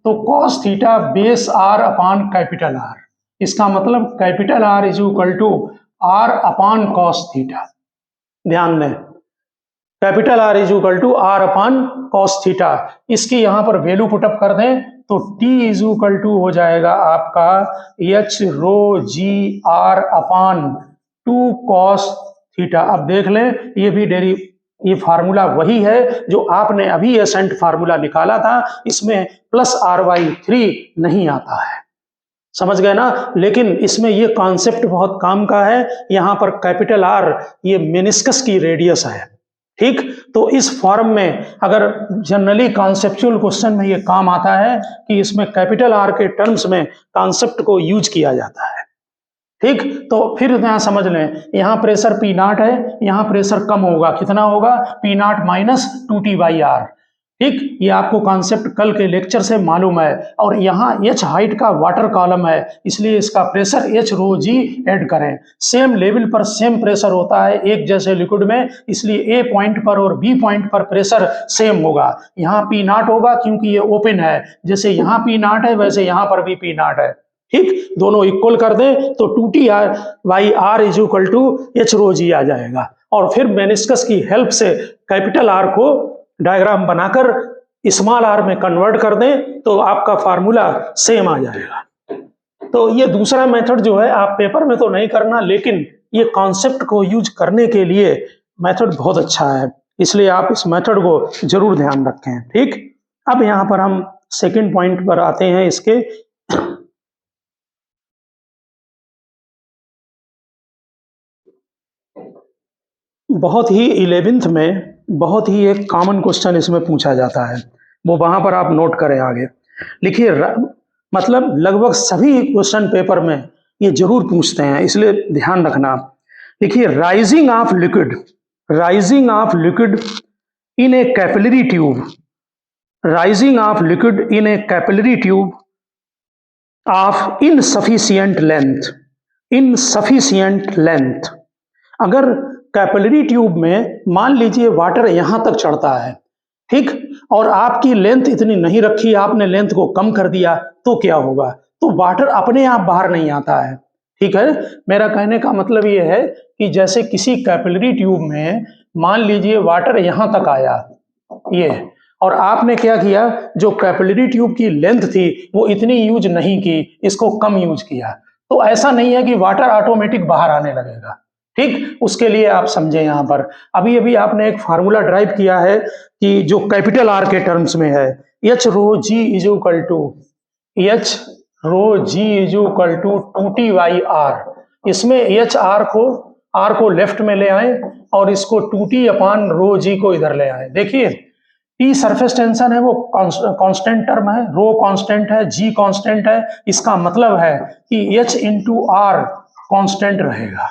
तो cos theta base R upon capital R. इसका मतलब capital R is equal to R upon cos theta. ध्यान दें, capital R is equal to R upon cos theta. इसकी यहाँ पर वैल्यू पुटअप कर दें तो टी इज इक्वल टू हो जाएगा आपका H rho g R upon 2 cos theta. अब देख लें, ये फार्मूला वही है जो आपने अभी एसेंट फार्मूला निकाला था, इसमें प्लस R/3 नहीं आता है, समझ गए ना। लेकिन इसमें ये कॉन्सेप्ट बहुत काम का है। यहाँ पर कैपिटल आर ये मेनिस्कस की रेडियस है, ठीक। तो इस फॉर्म में अगर जनरली कॉन्सेप्चुअल क्वेश्चन में ये काम आता है कि इसमें कैपिटल आर के टर्म्स में कॉन्सेप्ट को यूज किया जाता है, ठीक। तो फिर यहाँ समझ लें, यहाँ प्रेशर पी नॉट है, यहाँ प्रेशर कम होगा, कितना होगा? पी नॉट माइनस 2T/R, ठीक। ये आपको कॉन्सेप्ट कल के लेक्चर से मालूम है। और यहाँ H हाइट का वाटर कॉलम है, इसलिए इसका प्रेशर H रो जी ऐड करें। सेम लेवल पर सेम प्रेशर होता है एक जैसे लिक्विड में, इसलिए A पॉइंट पर और B पॉइंट पर प्रेशर सेम होगा। यहाँ पी नॉट होगा क्योंकि ये ओपन है, जैसे यहाँ पी नॉट है वैसे यहाँ पर भी पी नॉट है, ठीक। दोनों इक्वल कर दें तो 2T/R is equal to H rho G आ जाएगा। और फिर मेनिस्कस की हेल्प से कैपिटल आर को डायग्राम बनाकर स्मॉल आर में कन्वर्ट कर दें तो आपका फार्मूला सेम आ जाएगा। तो ये दूसरा मेथड जो है आप पेपर में तो नहीं करना, लेकिन ये कॉन्सेप्ट को यूज करने के लिए मेथड बहुत अच्छा है, इसलिए आप इस मेथड को जरूर ध्यान रखें, ठीक। अब यहाँ पर हम सेकंड पॉइंट पर आते हैं। इसके बहुत ही 11th में बहुत ही एक कॉमन क्वेश्चन इसमें पूछा जाता है, वो वहां पर आप नोट करें आगे लिखिए। मतलब लगभग सभी क्वेश्चन पेपर में ये जरूर पूछते हैं, इसलिए ध्यान रखना। लिखिए, rising of liquid in A capillary tube, rising of liquid in A capillary tube of insufficient length. अगर कैपिलरी ट्यूब में मान लीजिए वाटर यहां तक चढ़ता है, ठीक, और आपकी लेंथ इतनी नहीं रखी, आपने लेंथ को कम कर दिया, तो क्या होगा? तो वाटर अपने आप बाहर नहीं आता है, ठीक है। मेरा कहने का मतलब ये है कि जैसे किसी कैपिलरी ट्यूब में मान लीजिए वाटर यहां तक आया, ये, और आपने क्या किया, जो कैपिलरी ट्यूब की लेंथ थी वो इतनी यूज नहीं की, इसको कम यूज किया, तो ऐसा नहीं है कि वाटर ऑटोमेटिक बाहर आने लगेगा, ठीक। उसके लिए आप समझे, यहां पर अभी अभी आपने एक फार्मूला ड्राइव किया है कि जो कैपिटल आर के टर्म्स में है, H rho ji is equal to H rho ji is equal to 2t R. इसमें एच आर को लेफ्ट में ले आए और इसको 2t अपान रो जी को इधर ले आए। देखिए टी सरफेस टेंशन है, वो कांस्टेंट टर्म है, रो कांस्टेंट है, जी कांस्टेंट है, इसका मतलब है कि एच इंटू आर कांस्टेंट रहेगा,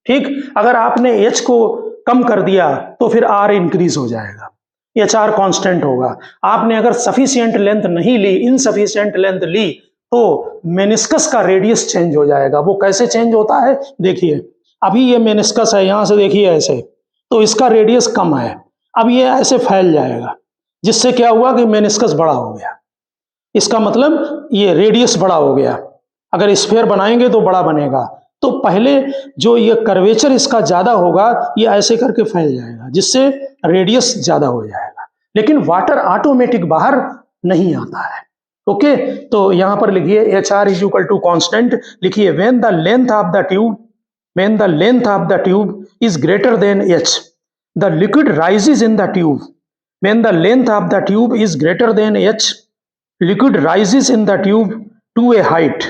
ठीक। अगर आपने एच को कम कर दिया तो फिर आर इंक्रीज हो जाएगा, एच आर कांस्टेंट होगा। आपने अगर सफिशिएंट लेंथ नहीं ली, इनसफिशिएंट लेंथ ली, तो मेनिस्कस का रेडियस चेंज हो जाएगा। वो कैसे चेंज होता है? देखिए अभी ये मेनिस्कस है, यहां से देखिए ऐसे, तो इसका रेडियस कम है, अब ये ऐसे फैल जाएगा, जिससे क्या हुआ कि मेनिस्कस बड़ा हो गया। इसका मतलब ये रेडियस बड़ा हो गया। अगर स्फीयर बनाएंगे तो बड़ा बनेगा, तो पहले जो ये कर्वेचर इसका ज्यादा होगा, ये ऐसे करके फैल जाएगा, जिससे रेडियस ज्यादा हो जाएगा, लेकिन वाटर ऑटोमेटिक बाहर नहीं आता है। ओके, तो यहां पर लिखिए H R is equal to constant, लिखिए when the length of the tube is greater than H, the liquid rises in the tube. When the length of the tube is greater than h, liquid rises in the tube to a height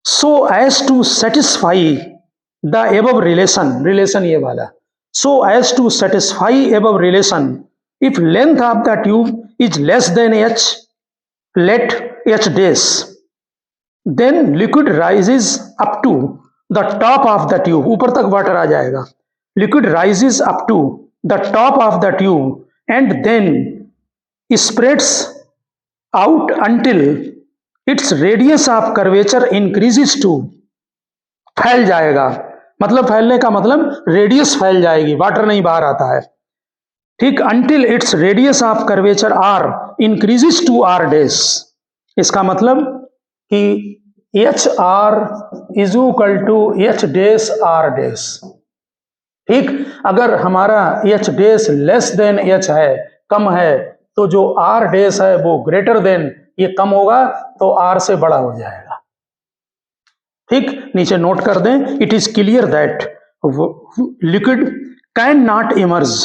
so as to satisfy the above relation ये वाला, so as to satisfy above relation, if length of the tube is less than h, let h dash, then liquid rises up to the top of the tube, ऊपर तक water आ जाएगा, liquid rises up to the top of the tube and then spreads out until its radius of curvature increases to, फैल जाएगा, मतलब फैलने का मतलब radius फैल जाएगी, वाटर नहीं बाहर आता है, ठीक। until its radius of curvature r increases to r dash, इसका मतलब कि H R is equal to H dash R dash, ठीक। अगर हमारा H dash less than H है, कम है, तो जो आर डैश है वो ग्रेटर देन, ये कम होगा तो आर से बड़ा हो जाएगा, ठीक। नीचे नोट कर दें, it is clear that liquid can not emerge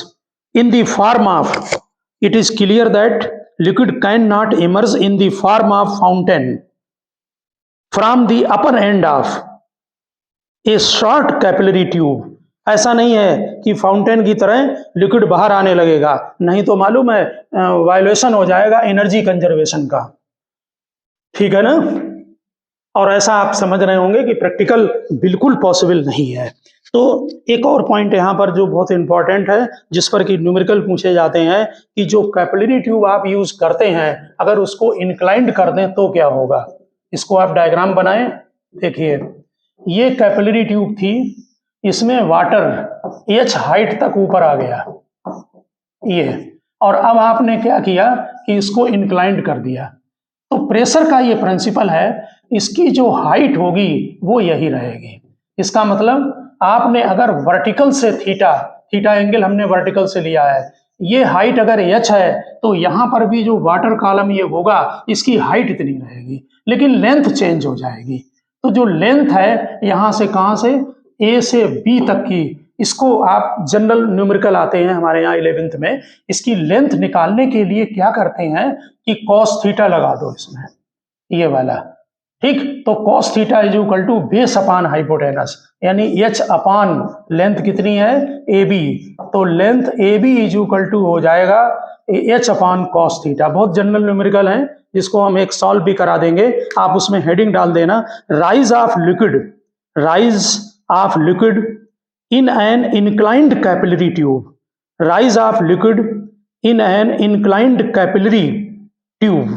in the form of, it is clear that liquid can not emerge in the form of fountain from the upper end of A short capillary tube. ऐसा नहीं है कि fountain की तरह liquid बाहर आने लगेगा, नहीं तो मालूम है वायलेशन हो जाएगा एनर्जी कंजर्वेशन का, ठीक है ना। और ऐसा आप समझ रहे होंगे कि प्रैक्टिकल बिल्कुल पॉसिबल नहीं है। तो एक और पॉइंट यहाँ पर जो बहुत इंपॉर्टेंट है, जिस पर कि न्यूमेरिकल पूछे जाते हैं, कि जो कैपिलरी ट्यूब आप यूज करते हैं, अगर उसको इंक्लाइंड कर दें तो क्या होगा। इसको आप डायग्राम बनाएं, देखिए ये कैपिलरी ट्यूब थी, इसमें वाटर एच हाइट तक ऊपर आ गया ये, और अब आपने क्या किया कि इसको इंक्लाइंड कर दिया, तो प्रेशर का ये प्रिंसिपल है, इसकी जो हाइट होगी वो यही रहेगी। इसका मतलब आपने अगर वर्टिकल से थीटा एंगल हमने वर्टिकल से लिया है, ये हाइट अगर एच है तो यहाँ पर भी जो वाटर कॉलम ये होगा इसकी हाइट इतनी रहेगी, लेकिन लेंथ चेंज हो जाएगी। तो जो लेंथ है यहाँ से कहाँ से, ए से बी तक की, इसको आप जनरल न्यूमेरिकल आते हैं हमारे यहाँ 11th में, इसकी लेंथ निकालने के लिए क्या करते हैं कि कॉस थीटा लगा दो इसमें, ये वाला, ठीक। तो cos theta is equal to base upon hypotenuse, यानी एच अपान लेंथ कितनी है, ए बी, तो length A B is equal to हो जाएगा एच अपान कॉस थीटा। बहुत जनरल न्यूमेरिकल है, जिसको हम एक सॉल्व भी करा देंगे, आप उसमें हेडिंग डाल देना, rise of liquid in an inclined capillary tube, rise of liquid in an inclined capillary tube,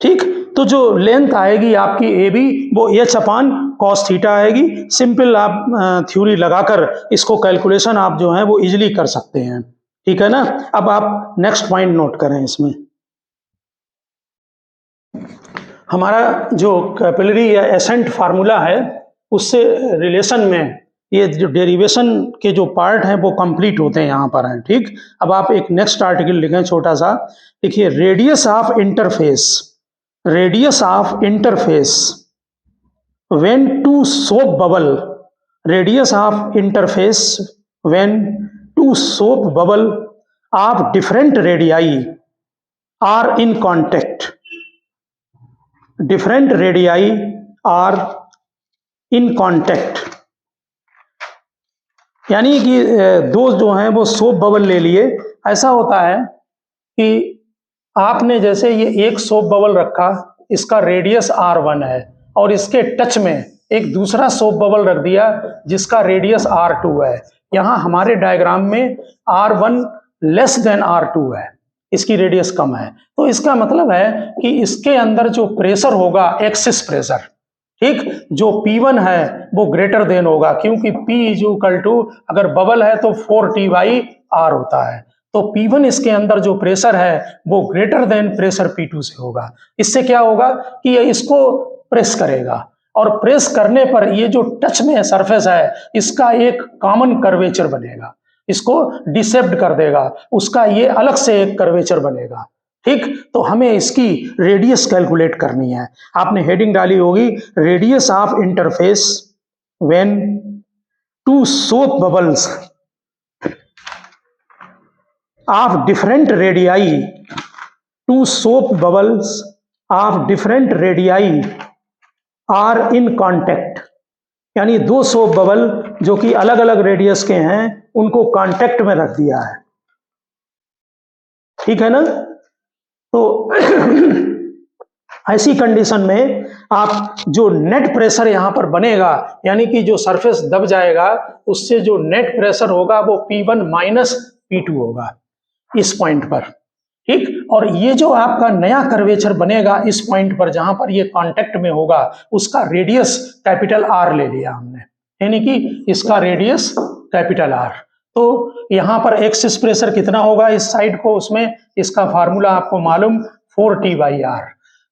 ठीक। तो तो जो लेंथ आएगी आपकी ए बी वो एच अपान कॉस थीटा आएगी। सिंपल आप थ्योरी लगाकर इसको कैलकुलेशन आप जो है वो इजीली कर सकते हैं, ठीक है ना। अब आप नेक्स्ट पॉइंट नोट करें। इसमें हमारा जो कैपिलरी या एसेंट फार्मूला है उससे रिलेशन में ये जो डेरिवेशन के जो पार्ट हैं वो कंप्लीट होते हैं यहाँ पर हैं, ठीक। अब आप एक नेक्स्ट आर्टिकल लिखें छोटा सा, देखिए radius of interface, radius of interface when two soap bubble, radius of interface when two soap bubble of different radii are in contact, different radii are in contact, यानी कि दो जो हैं वो सोप बबल ले लिए। ऐसा होता है कि आपने जैसे ये एक सोप बबल रखा, इसका रेडियस R1 है और इसके टच में एक दूसरा सोप बबल रख दिया जिसका रेडियस R2 है। यहाँ हमारे डायग्राम में R1 लेस देन R2 है, इसकी रेडियस कम है। तो इसका मतलब है कि इसके अंदर जो प्रेशर होगा एक्सिस प्रेशर, ठीक, जो P1 है वो ग्रेटर देन होगा, क्योंकि P इज इक्वल टू, अगर बबल है तो 4T/R होता है, तो P1 इसके अंदर जो प्रेशर है वो ग्रेटर देन प्रेशर P2 से होगा। इससे क्या होगा कि ये इसको प्रेस करेगा और प्रेस करने पर ये जो टच में सरफेस है इसका एक कॉमन कर्वेचर बनेगा, इसको डिसेप्ट कर देगा, उसका ये अलग से एक कर्वेचर बनेगा, ठीक। तो हमें इसकी रेडियस कैलकुलेट करनी है। आपने हेडिंग डाली होगी radius of interface when two soap bubbles of different radii, two soap bubbles of different radii are in contact, यानी दो सोप बबल जो कि अलग अलग रेडियस के हैं उनको कांटेक्ट में रख दिया है, ठीक है ना। तो ऐसी कंडीशन में आप जो नेट प्रेशर यहां पर बनेगा, यानी कि जो सरफेस दब जाएगा उससे जो नेट प्रेशर होगा वो P1 माइनस P2 होगा इस पॉइंट पर, ठीक। और ये जो आपका नया कर्वेचर बनेगा इस पॉइंट पर जहां पर ये कांटेक्ट में होगा उसका रेडियस कैपिटल R ले लिया हमने, यानी कि इसका रेडियस कैपिटल R। तो यहां पर एक्सिस प्रेशर कितना होगा इस साइड को, उसमें इसका फार्मूला आपको मालूम 4T/R।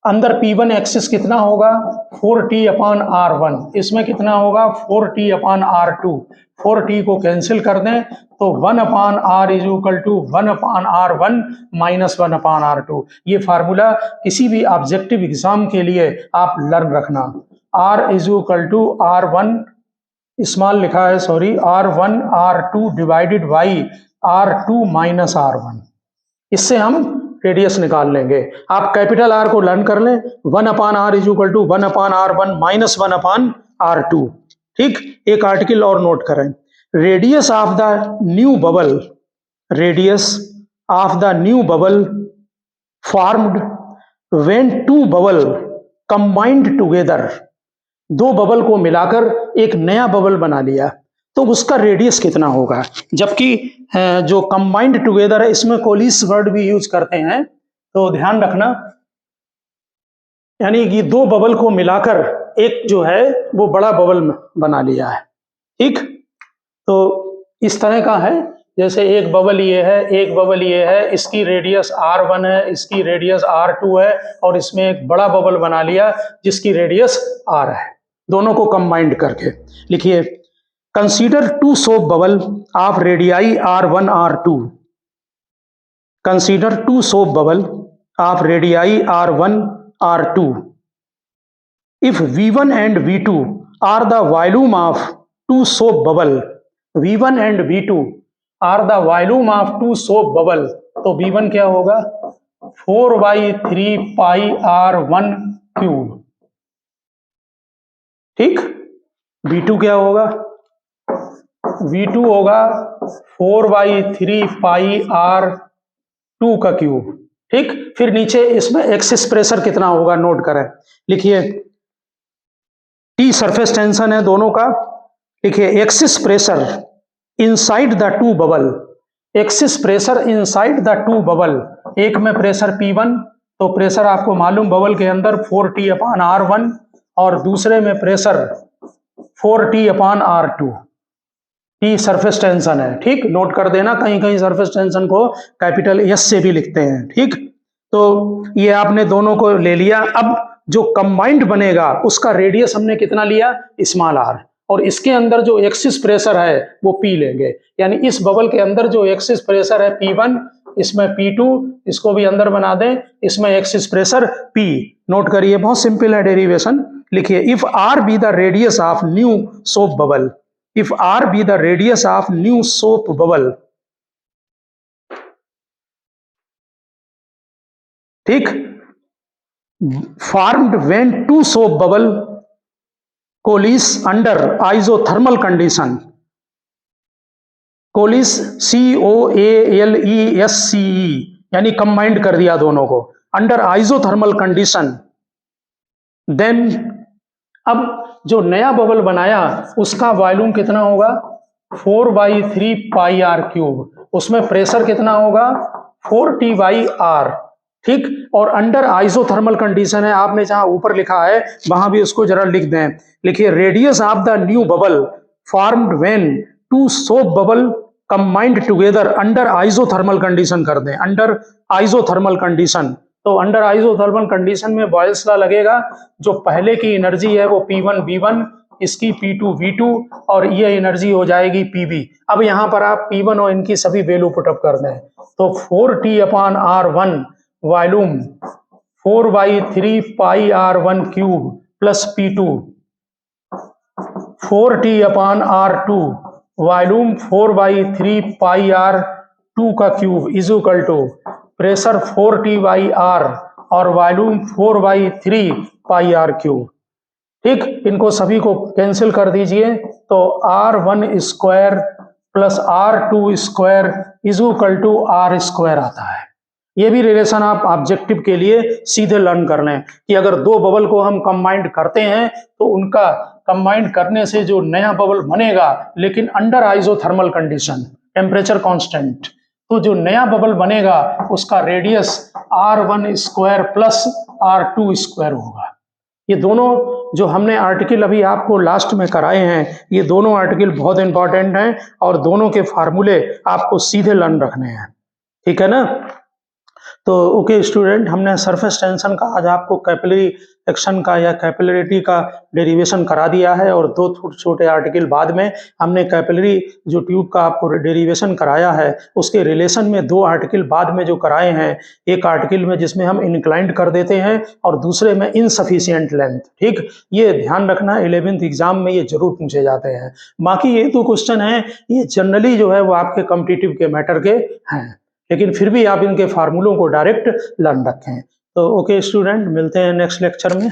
अंदर P1 एक्सिस कितना होगा 4T/R1, इसमें कितना होगा 4T/R2। 4T को कैंसिल कर दें तो 1/R is equal to 1/R1 minus 1/R2। ये फार्मूला किसी भी ऑब्जेक्टिव एग्जाम के लिए आप लर्न रखना। R is equal to R1 small लिखा है, sorry, R1 R2 divided by R2 minus R1। इससे हम रेडियस निकाल लेंगे। आप कैपिटल R को लर्न कर लें, 1/R is equal to 1/R1 minus 1/R2, ठीक। एक आर्टिकल और नोट करें, radius of the new bubble, radius of the new bubble formed when two bubble combined together, दो बबल को मिलाकर एक नया बबल बना लिया तो उसका रेडियस कितना होगा। जबकि जो कंबाइंड टुगेदर है इसमें कोलिस वर्ड भी यूज करते हैं, तो ध्यान रखना, यानी कि दो बबल को मिलाकर एक जो है वो बड़ा बबल बना लिया है, ठीक। तो इस तरह का है, जैसे एक बबल ये है, एक बबल ये है, इसकी रेडियस R1 है, इसकी रेडियस R2 है और इसमें एक बड़ा बबल बना लिया जिसकी रेडियस R है, दोनों को कंबाइंड करके लिखिए। Consider two soap bubble of radii R1 R2, consider two soap bubble of radii R1 R2 if V1 and V2 are the volume of two soap bubble, V1 and V2 are the volume of two soap bubble, तो V1 क्या होगा 4/3 पाई R1 cube, ठीक। V2 क्या होगा, V2 होगा 4/3 पाई R2 का cube, ठीक। फिर नीचे इसमें एक्सिस प्रेशर कितना होगा नोट करें, लिखिए T सरफेस टेंशन है दोनों का, लिखिए axis pressure inside the two bubble, axis pressure inside the two bubble, एक में प्रेशर P1 तो प्रेशर आपको मालूम बबल के अंदर 4T/R1 और दूसरे में pressure 4T/R2। T surface tension है, ठीक, नोट कर देना, कहीं कहीं सरफेस टेंशन को कैपिटल एस से भी लिखते हैं, ठीक। तो ये आपने दोनों को ले लिया। अब जो कंबाइंड बनेगा उसका रेडियस हमने कितना लिया, स्मॉल आर, और इसके अंदर जो एक्सिस प्रेशर है वो पी लेंगे, यानी इस बबल के अंदर जो एक्सिस प्रेशर है P1, इसमें P2, इसको भी अंदर बना दें, इसमें एक्सिस प्रेशर P। नोट करिए, बहुत सिंपल है डेरिवेशन, लिखिए if R be the radius of new soap bubble, if r be the radius of new soap bubble, ठीक, formed when two soap bubble coalesce under isothermal condition, coalesce COALESCE, यानी combined कर दिया दोनों को, under isothermal condition, then अब जो नया bubble बनाया उसका वॉल्यूम कितना होगा, 4/3πr³, उसमें प्रेशर कितना होगा, 4T/R, ठीक। और अंडर आइसोथर्मल कंडीशन है, आपने जहां ऊपर लिखा है वहां भी उसको जरा लिख दें, लिखिए radius of the new bubble formed when two soap bubble combined together under isothermal condition कर दें, अंडर आइसोथर्मल कंडीशन। तो अंडर आइसोथर्मल कंडीशन में बॉयल्स लॉ लगेगा, जो पहले की एनर्जी है वो P1V1, इसकी P2V2, और ये एनर्जी हो जाएगी PB। अब यहाँ पर आप P1 और इनकी सभी वैल्यू पुटअप कर दें, तो 4T/R1 volume 4/3πr1³ plus P2, 4T/R2 volume 4/3πr2³ is equal to pressure 4T/R और वॉल्यूम 4/3πr³, ठीक। इनको सभी को कैंसिल कर दीजिए, तो R1² plus R2² is equal to R² आता है। ये भी रिलेशन आप ऑब्जेक्टिव के लिए सीधे लर्न कर लें कि अगर दो बबल को हम कंबाइंड करते हैं तो उनका कंबाइंड करने से जो नया बबल बनेगा, लेकिन under isothermal condition, temperature constant, तो जो नया बबल बनेगा उसका रेडियस R1² प्लस R2² होगा। ये दोनों जो हमने आर्टिकल अभी आपको लास्ट में कराए हैं, ये दोनों आर्टिकल बहुत इंपॉर्टेंट हैं और दोनों के फार्मूले आपको सीधे लर्न रखने हैं, ठीक है ना। तो ओके स्टूडेंट, हमने सरफेस टेंशन का आज आपको कैपिलरी एक्शन का या कैपिलरिटी का डेरिवेशन करा दिया है, और दो छोटे आर्टिकल बाद में हमने कैपिलरी जो ट्यूब का आपको डेरिवेशन कराया है उसके रिलेशन में दो आर्टिकल बाद में जो कराए हैं, एक आर्टिकल में जिसमें हम इंक्लाइंड कर देते हैं और दूसरे में इनसफिशिएंट लेंथ, ठीक। ये ध्यान रखना, 11th एग्जाम में ये जरूर पूछे जाते हैं। बाकी ये तो क्वेश्चन है, ये जनरली जो है वो आपके कॉम्पिटिटिव के मैटर के हैं, लेकिन फिर भी आप इनके फार्मूलों को डायरेक्ट लर्न रखें। तो ओके स्टूडेंट, मिलते हैं नेक्स्ट लेक्चर में।